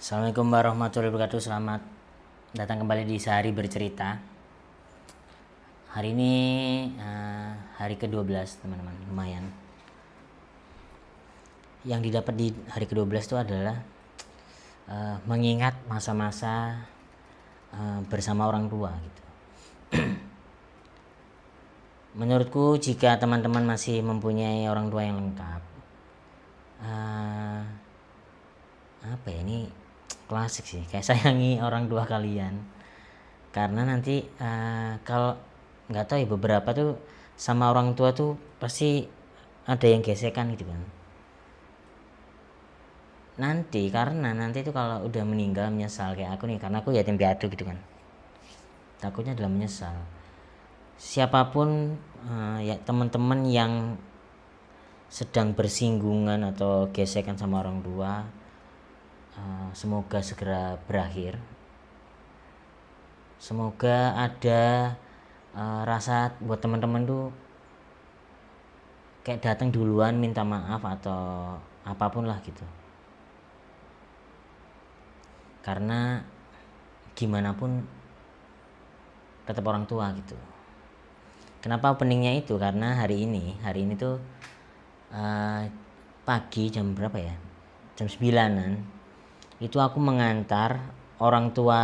Assalamualaikum warahmatullahi wabarakatuh. Selamat datang kembali di Sehari Bercerita. Hari ini hari ke-12 teman-teman, lumayan. Yang didapat di hari ke-12 itu adalah mengingat masa-masa bersama orang tua gitu. Menurutku jika teman-teman masih mempunyai orang tua yang lengkap, apa ya, ini klasik sih, kayak sayangi orang tua kalian. Karena nanti kalau nggak tahu ya, beberapa tuh sama orang tua tuh pasti ada yang gesekan gitu kan. Karena nanti tuh kalau udah meninggal menyesal, kayak aku nih, karena aku yatim piatu gitu kan, takutnya adalah menyesal. Siapapun ya teman-teman yang sedang bersinggungan atau gesekan sama orang tua, semoga segera berakhir. Semoga ada rasa buat teman-teman tuh kayak datang duluan minta maaf atau apapun lah gitu. Karena gimana pun tetap orang tua gitu. Kenapa openingnya itu? Karena hari ini tuh pagi jam berapa ya? Jam 9-an itu aku mengantar orang tua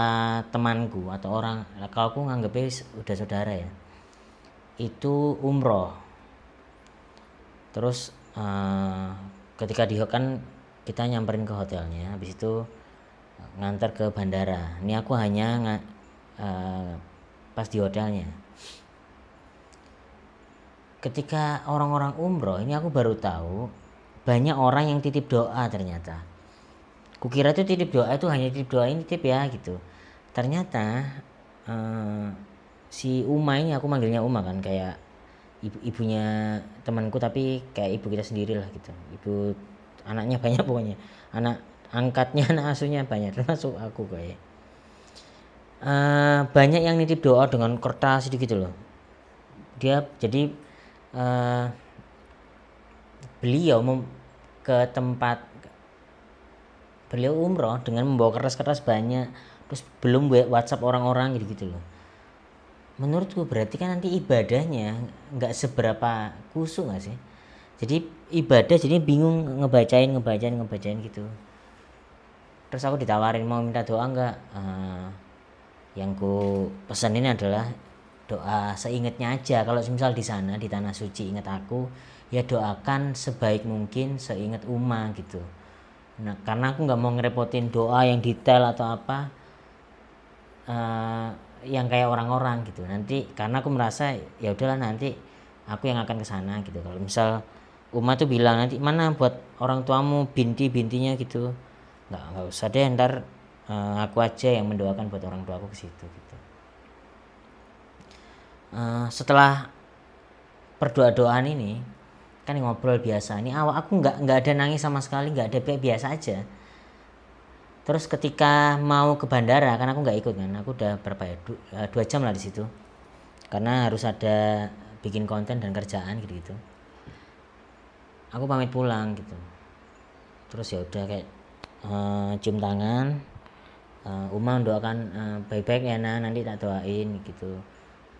temanku, atau orang, kalau aku nganggepnya udah saudara ya, itu umroh. Terus ketika kan kita nyamperin ke hotelnya, habis itu ngantar ke bandara. Ini aku hanya pas di hotelnya. Ketika orang-orang umroh ini aku baru tahu banyak orang yang titip doa ternyata. Kukira itu titip doa itu hanya titip doa, ini titip ya gitu. Ternyata si Uma ini, aku manggilnya Uma kan, kayak ibunya temanku, tapi kayak ibu kita sendiri lah gitu. Ibu anaknya banyak pokoknya. Anak angkatnya, anak asuhnya banyak, termasuk aku kayak. Banyak yang nitip doa dengan kertas gitu loh. Dia jadi beliau ke tempat beliau umroh dengan membawa kertas-kertas banyak, terus belum buat WhatsApp orang-orang gitu loh. Menurutku berarti kan nanti ibadahnya nggak seberapa kusuk nggak sih? Jadi ibadah jadi bingung ngebacain gitu. Terus aku ditawarin mau minta doa nggak? Yang ku pesenin adalah doa seingatnya aja. Kalau misal di sana di tanah suci ingat aku, ya doakan sebaik mungkin seingat Uma gitu. Nah, karena aku nggak mau ngerepotin doa yang detail atau apa, yang kayak orang-orang gitu. Nanti karena aku merasa ya udahlah, nanti aku yang akan kesana gitu. Kalau misal Uma tuh bilang nanti mana buat orang tuamu bintinya gitu, nggak usah deh, ntar aku aja yang mendoakan buat orang tuaku ke situ gitu. Setelah perdoa-doaan ini kan ngobrol biasa, ini awak aku nggak ada nangis sama sekali, nggak ada, biasa aja. Terus ketika mau ke bandara, kan aku nggak ikut kan, aku udah berapa ya, 2 jam lah di situ, karena harus ada bikin konten dan kerjaan gitu. Aku pamit pulang gitu. Terus ya udah kayak cium tangan, Uma mendoakan baik-baik ya nah, nanti tak doain gitu,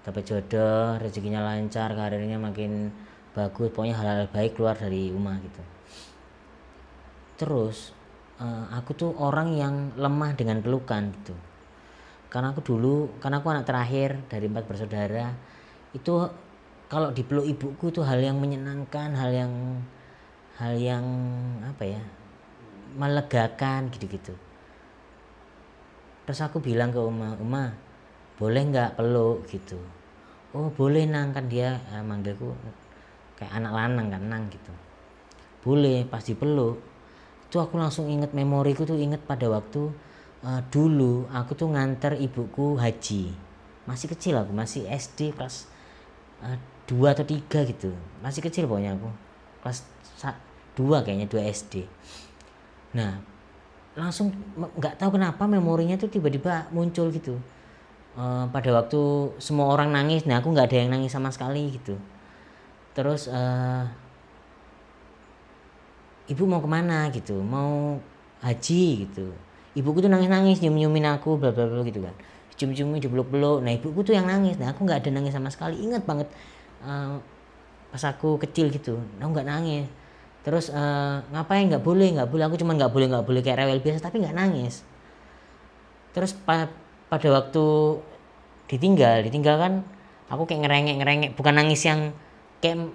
dapat jodoh, rezekinya lancar, karirnya makin bagus, pokoknya hal-hal baik keluar dari Uma gitu. Terus aku tuh orang yang lemah dengan pelukan gitu, karena aku anak terakhir dari 4 bersaudara. Itu kalau dipeluk ibuku itu hal yang menyenangkan, hal yang apa ya, melegakan gitu. Terus aku bilang ke Uma boleh nggak peluk gitu. Oh boleh nang, kan dia manggilku kayak anak lanang kan, nang gitu. Boleh. Pas dipeluk itu aku langsung inget memoriku tuh, inget pada waktu dulu aku tuh nganter ibuku haji. Masih kecil, aku masih SD kelas 2 atau 3 gitu, masih kecil pokoknya aku, kelas 2 kayaknya, 2 SD. Nah langsung nggak tahu kenapa memorinya tuh tiba-tiba muncul gitu. Pada waktu semua orang nangis, nah aku nggak ada yang nangis sama sekali gitu. Terus ibu mau kemana gitu, mau haji gitu, ibuku tuh nangis nyium-nyiumin aku bla bla bla gitu kan, cium-ciumin dipeluk-peluk. Nah ibuku tuh yang nangis, nah aku nggak ada nangis sama sekali. Ingat banget pas aku kecil gitu, aku nggak nangis. Terus ngapain, nggak boleh aku cuma nggak boleh kayak rewel biasa, tapi nggak nangis. Terus pada waktu ditinggal kan, aku kayak ngerengek, bukan nangis yang kayak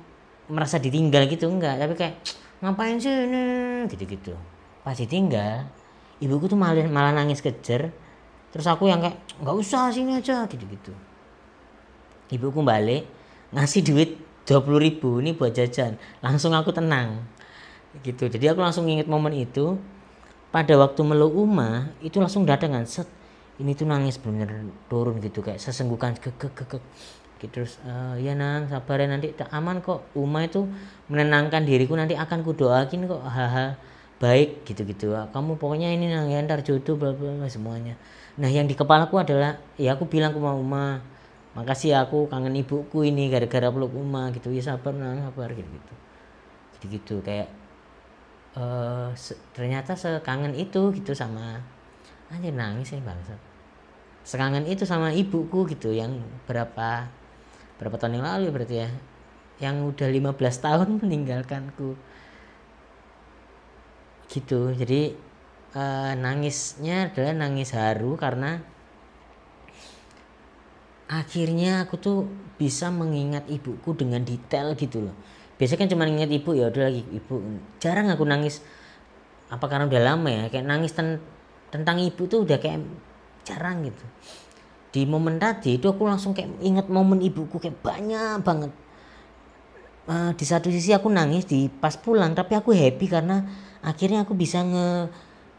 merasa ditinggal gitu, enggak, tapi kayak ngapain sih ini gitu. Pas ditinggal, ibuku tuh malah nangis kejer. Terus aku yang kayak nggak usah, sini aja gitu. Ibuku balik ngasih duit 20.000 ini buat jajan, langsung aku tenang gitu. Jadi aku langsung inget momen itu. Pada waktu meluk Uma itu langsung datang kan, set, ini tuh nangis bener turun gitu, kayak sesenggukan gitu. Terus ya nang, sabar ya, nanti tak aman kok. Uma itu menenangkan diriku, nanti akan kudoakin kok hal-hal baik gitu. Kamu pokoknya ini nang ya, ntar jodoh bla bla semuanya. Nah yang di kepalaku adalah, ya aku bilang ke Uma, makasih ya, aku kangen ibuku ini gara-gara peluk Uma gitu. Ya sabar nang, sabar gitu kayak ternyata sekangen itu gitu sama, anjir nangis ya bangsa, sekangen itu sama ibuku gitu, yang berapa tahun yang lalu berarti ya, yang udah 15 tahun meninggalkanku gitu. Jadi nangisnya adalah nangis haru karena akhirnya aku tuh bisa mengingat ibuku dengan detail gitu loh. Biasanya kan cuma ingat ibu, ya udah lagi ibu, jarang aku nangis. Apa karena udah lama ya, kayak nangis tentang ibu tuh udah kayak jarang gitu. Di momen tadi itu aku langsung kayak ingat momen ibuku kayak banyak banget. Di satu sisi aku nangis di pas pulang, tapi aku happy karena akhirnya aku bisa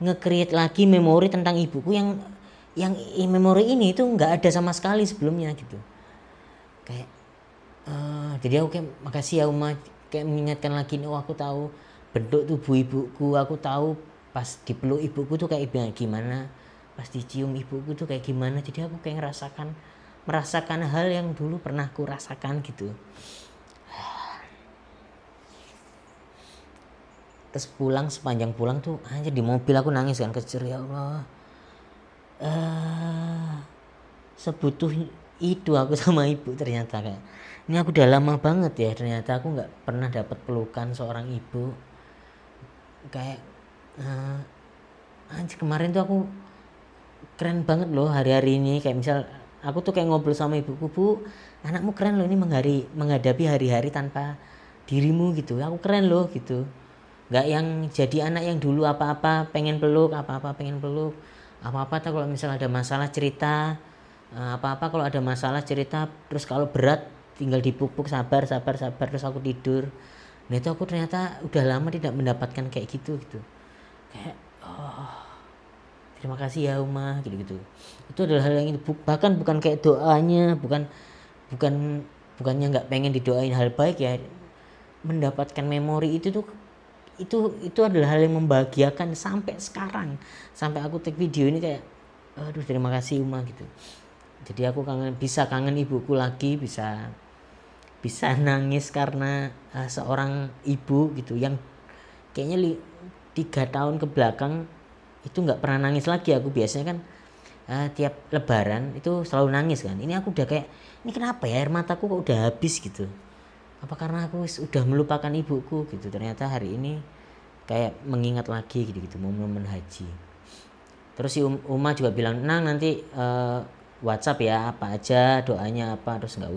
nge-create lagi memori tentang ibuku yang memori ini itu nggak ada sama sekali sebelumnya gitu. Kayak jadi aku kayak makasih ya Uma, kayak mengingatkan lagi, oh aku tahu bentuk tubuh ibuku, aku tahu pas dipeluk ibuku tuh kayak gimana, pas dicium ibuku tuh kayak gimana. Jadi aku kayak merasakan hal yang dulu pernah aku rasakan gitu. Terus sepanjang pulang tuh aja di mobil aku nangis kan kejer, ya Allah, sebutuh itu aku sama ibu. Ternyata kayak ini aku udah lama banget ya, ternyata aku nggak pernah dapat pelukan seorang ibu. Kayak anjir, kemarin tuh aku keren banget loh hari-hari ini. Kayak misal aku tuh kayak ngobrol sama ibuku, Bu, anakmu keren loh ini menghadapi hari-hari tanpa dirimu gitu. Aku keren loh gitu, nggak yang jadi anak yang dulu apa-apa pengen peluk, apa-apa tuh kalau misal ada masalah cerita, kalau ada masalah cerita, terus kalau berat tinggal dipupuk, sabar terus aku tidur. Nah itu aku ternyata udah lama tidak mendapatkan kayak gitu. Kayak terima kasih ya Uma gitu. Itu adalah hal yang itu, bahkan bukan kayak doanya, bukannya nggak pengen didoain hal baik ya, mendapatkan memori itu tuh itu adalah hal yang membahagiakan sampai sekarang, sampai aku take video ini kayak aduh terima kasih Uma gitu. Jadi aku kangen ibuku lagi, bisa nangis karena seorang ibu gitu yang kayaknya 3 tahun ke belakang itu nggak pernah nangis lagi. Aku biasanya kan tiap lebaran itu selalu nangis kan, ini aku udah kayak ini kenapa ya air mataku kok udah habis gitu, apa karena aku udah melupakan ibuku gitu. Ternyata hari ini kayak mengingat lagi gitu momen haji. Terus si Uma juga bilang, nang nanti WhatsApp ya apa aja doanya apa, terus nggak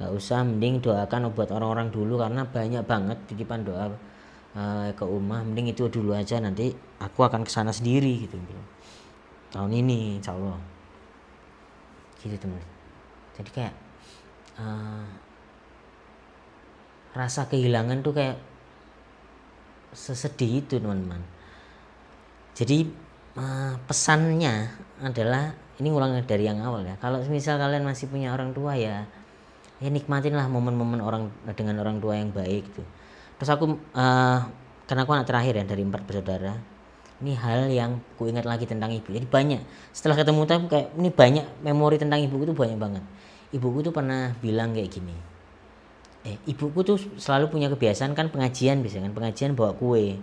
usah mending doakan buat orang-orang dulu karena banyak banget titipan doa ke Uma, mending itu dulu aja, nanti aku akan kesana sendiri gitu tahun ini insya Allah gitu teman. Jadi kayak rasa kehilangan tuh kayak sesedih itu teman-teman. Jadi pesannya adalah, ini ulang dari yang awal ya, kalau misal kalian masih punya orang tua ya nikmatinlah momen-momen dengan orang tua yang baik gitu. Terus aku karena aku anak terakhir ya dari 4 bersaudara, ini hal yang ku ingat lagi tentang ibu. Jadi banyak setelah ketemu tamu kayak ini banyak memori tentang ibuku tuh banyak banget. Ibuku tuh pernah bilang kayak gini, ibuku tuh selalu punya kebiasaan kan pengajian, biasanya kan pengajian bawa kue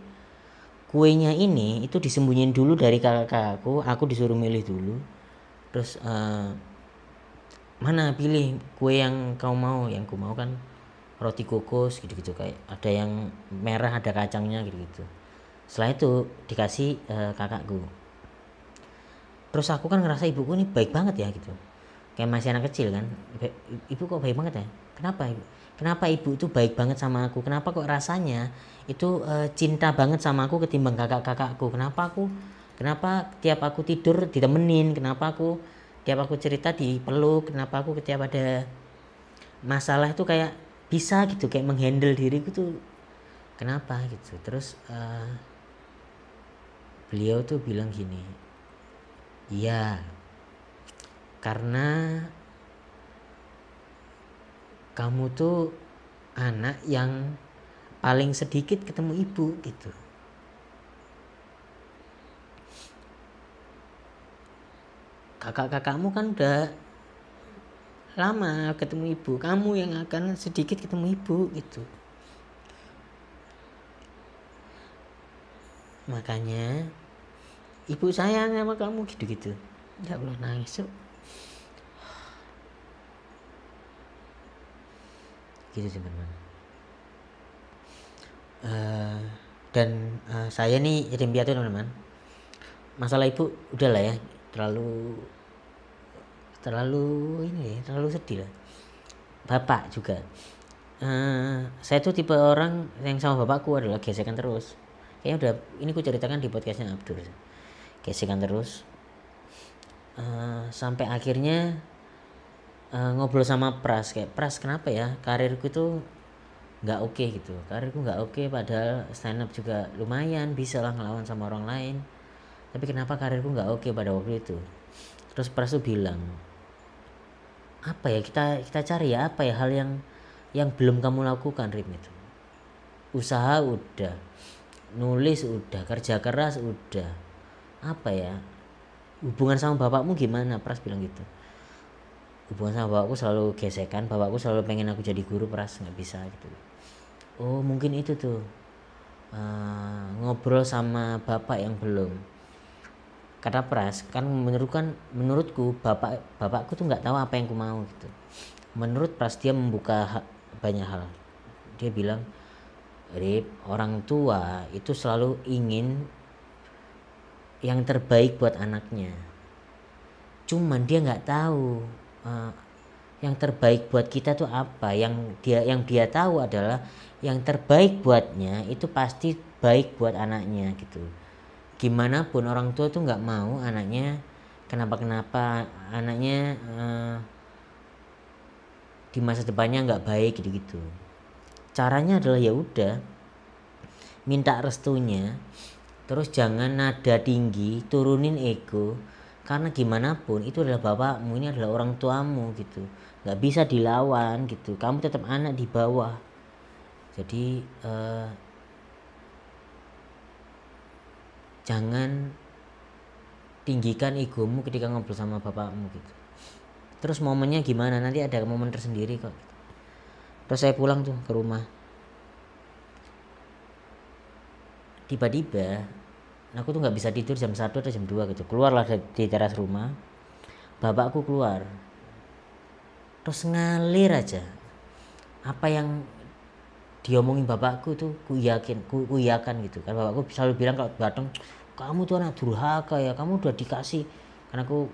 kuenya ini itu disembunyiin dulu dari kakak-kakakku, aku disuruh milih dulu. Terus mana pilih kue yang kau mau. Yang ku mau kan roti kukus gitu-gitu, kayak ada yang merah ada kacangnya gitu-gitu. Setelah itu dikasih kakakku. Terus aku kan ngerasa ibuku ini baik banget ya gitu, kayak masih anak kecil kan. Ibu kok baik banget ya, kenapa ibu itu baik banget sama aku, kenapa kok rasanya itu cinta banget sama aku ketimbang kakak-kakakku, kenapa tiap aku tidur ditemenin, kenapa aku tiap aku cerita dipeluk, kenapa aku tiap ada masalah itu kayak bisa gitu, kayak menghandle diriku tuh, kenapa gitu. Terus beliau tuh bilang gini, iya karena kamu tuh anak yang paling sedikit ketemu ibu gitu. Kakak-kakakmu kan udah lama ketemu ibu, kamu yang akan sedikit ketemu ibu gitu. Makanya ibu sayang sama kamu gitu-gitu. Ya Allah, nangis tuh. Gitu teman-teman. Dan saya nih yatim piatu teman-teman. Masalah ibu udahlah ya, terlalu ini, terlalu sedih lah. Bapak juga. Saya tuh tipe orang yang sama bapakku adalah gesekan terus. Kayaknya udah ini ku ceritakan di podcastnya Abdur. Gesekan terus. Sampai akhirnya ngobrol sama Pras, kayak Pras kenapa ya karirku itu nggak oke gitu, karirku nggak oke padahal stand up juga lumayan bisa lah ngelawan sama orang lain, tapi kenapa karirku nggak oke pada waktu itu. Terus Pras tuh bilang, apa ya, kita cari ya, apa ya hal yang belum kamu lakukan Rim itu. Usaha udah, nulis udah, kerja keras udah, apa ya, hubungan sama bapakmu gimana? Pras bilang gitu. Hubungan sama bapakku selalu gesekan, bapakku selalu pengen aku jadi guru, Pras nggak bisa gitu. Oh mungkin itu tuh, ngobrol sama bapak yang belum. Kata Pras kan, menurutku bapakku tuh nggak tahu apa yang ku mau gitu. Menurut Pras dia membuka banyak hal. Dia bilang, Rip, orang tua itu selalu ingin yang terbaik buat anaknya, cuman dia nggak tahu yang terbaik buat kita tuh apa. Yang dia tahu adalah yang terbaik buatnya itu pasti baik buat anaknya gitu. Gimana pun orang tua tuh nggak mau anaknya kenapa anaknya di masa depannya nggak baik gitu. Caranya adalah ya udah minta restunya, terus jangan nada tinggi, turunin ego, karena gimana pun itu adalah bapakmu, ini adalah orang tuamu gitu, nggak bisa dilawan gitu, kamu tetap anak di bawah. Jadi jangan tinggikan egomu ketika ngobrol sama bapakmu gitu. Terus momennya gimana, nanti ada momen tersendiri kok. Terus saya pulang tuh ke rumah, tiba-tiba aku tuh nggak bisa tidur jam 1 atau jam 2 gitu. Keluarlah di teras rumah, bapakku keluar, terus ngalir aja apa yang diomongin bapakku tuh ku yakan gitu kan. Bapakku selalu bilang kalau datang, kamu tuh anak durhaka ya, kamu udah dikasih, karena aku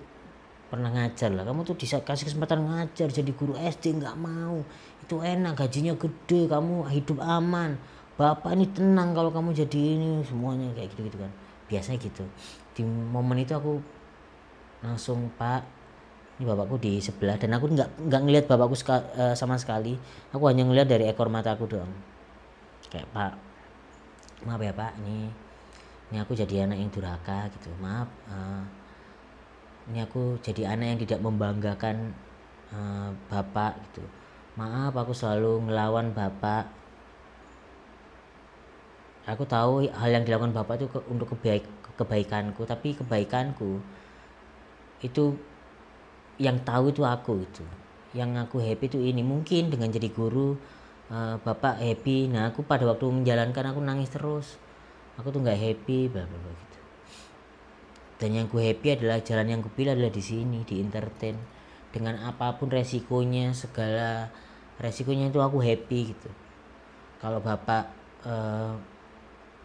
pernah ngajar lah, kamu tuh dikasih kesempatan ngajar jadi guru SD nggak mau, itu enak, gajinya gede, kamu hidup aman, bapak ini tenang kalau kamu jadi ini, semuanya kayak gitu kan. Biasanya gitu. Di momen itu aku langsung, Pak, ini bapakku di sebelah, dan aku nggak ngelihat bapakku sama sekali, aku hanya ngelihat dari ekor mataku doang, kayak, Pak, maaf ya Pak, ini aku jadi anak yang durhaka gitu, maaf, ini aku jadi anak yang tidak membanggakan bapak gitu, maaf aku selalu ngelawan bapak, aku tahu hal yang dilakukan bapak itu untuk kebaikanku, tapi kebaikanku itu yang tahu itu aku, itu yang aku happy itu ini. Mungkin dengan jadi guru bapak happy, nah aku pada waktu menjalankan aku nangis terus, aku tuh nggak happy bla bla bla gitu. Dan yang ku happy adalah jalan yang ku pilih adalah di sini, di entertain, dengan apapun resikonya, segala resikonya itu aku happy gitu. Kalau bapak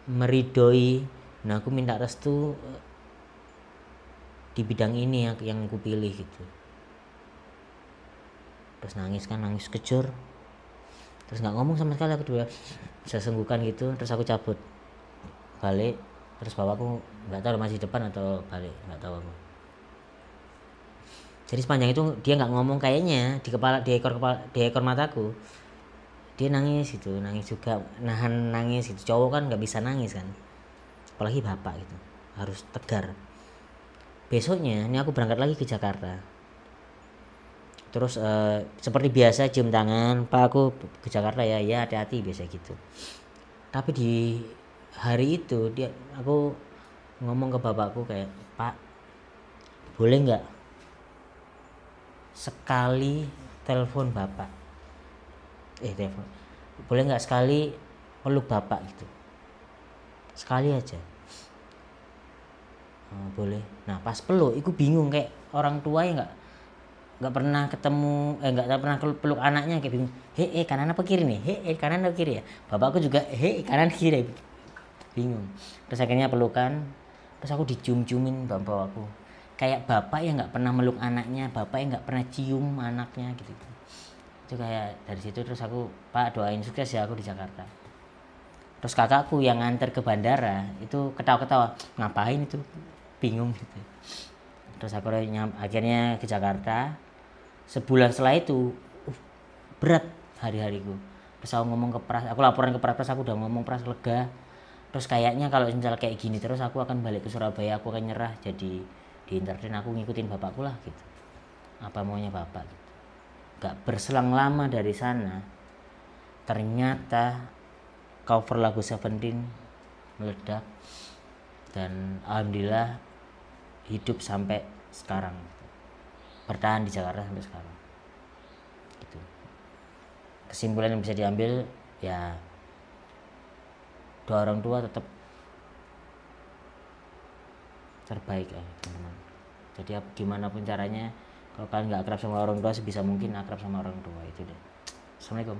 meridoi, nah aku minta restu di bidang ini yang aku pilih gitu. Terus nangis kan, nangis kejur, terus nggak ngomong sama sekali aku dua, saya senggukan gitu. Terus aku cabut balik, terus bapakku nggak tahu masih depan atau balik, nggak tahu aku. Jadi sepanjang itu dia nggak ngomong, kayaknya di ekor mataku dia nangis gitu, nangis juga, nahan nangis gitu. Cowok kan nggak bisa nangis kan, apalagi bapak gitu, harus tegar. Besoknya ini aku berangkat lagi ke Jakarta. Terus seperti biasa cium tangan, Pak aku ke Jakarta ya, ya hati-hati biasa gitu. Tapi di hari itu aku ngomong ke bapakku kayak, Pak boleh nggak sekali telepon bapak, telepon, boleh nggak sekali peluk bapak gitu, sekali aja. Boleh. Nah pas peluk, aku bingung kayak orang tua ya nggak pernah ketemu, nggak pernah peluk anaknya, kayak bingung. Kanan apa kiri nih? Kanan apa kiri ya? Bapakku juga kanan kiri, bingung. Terus akhirnya pelukan, terus aku dicium-ciumin bapakku. Kayak bapak yang nggak pernah meluk anaknya, bapak yang nggak pernah cium anaknya gitu. Itu kayak dari situ terus aku, Pak doain sukses ya aku di Jakarta. Terus kakakku yang nganter ke bandara itu ketawa-ketawa, ngapain itu, bingung gitu. Terus aku akhirnya ke Jakarta. Sebulan setelah itu berat hari-hariku. Terus aku ngomong ke Pras, aku laporan ke Pras, aku udah ngomong Pras lega. Terus kayaknya kalau misal kayak gini terus aku akan balik ke Surabaya, aku akan nyerah jadi di entertain, aku ngikutin bapakku lah gitu, apa maunya bapak gitu. Gak berselang lama dari sana ternyata cover lagu Seventeen meledak dan alhamdulillah hidup sampai sekarang, bertahan di Jakarta sampai sekarang gitu. Kesimpulan yang bisa diambil ya, doa orang tua tetap terbaik ya teman-teman. Jadi gimana pun caranya, kalau kalian nggak akrab sama orang tua, sebisa mungkin akrab sama orang tua itu deh. Assalamualaikum.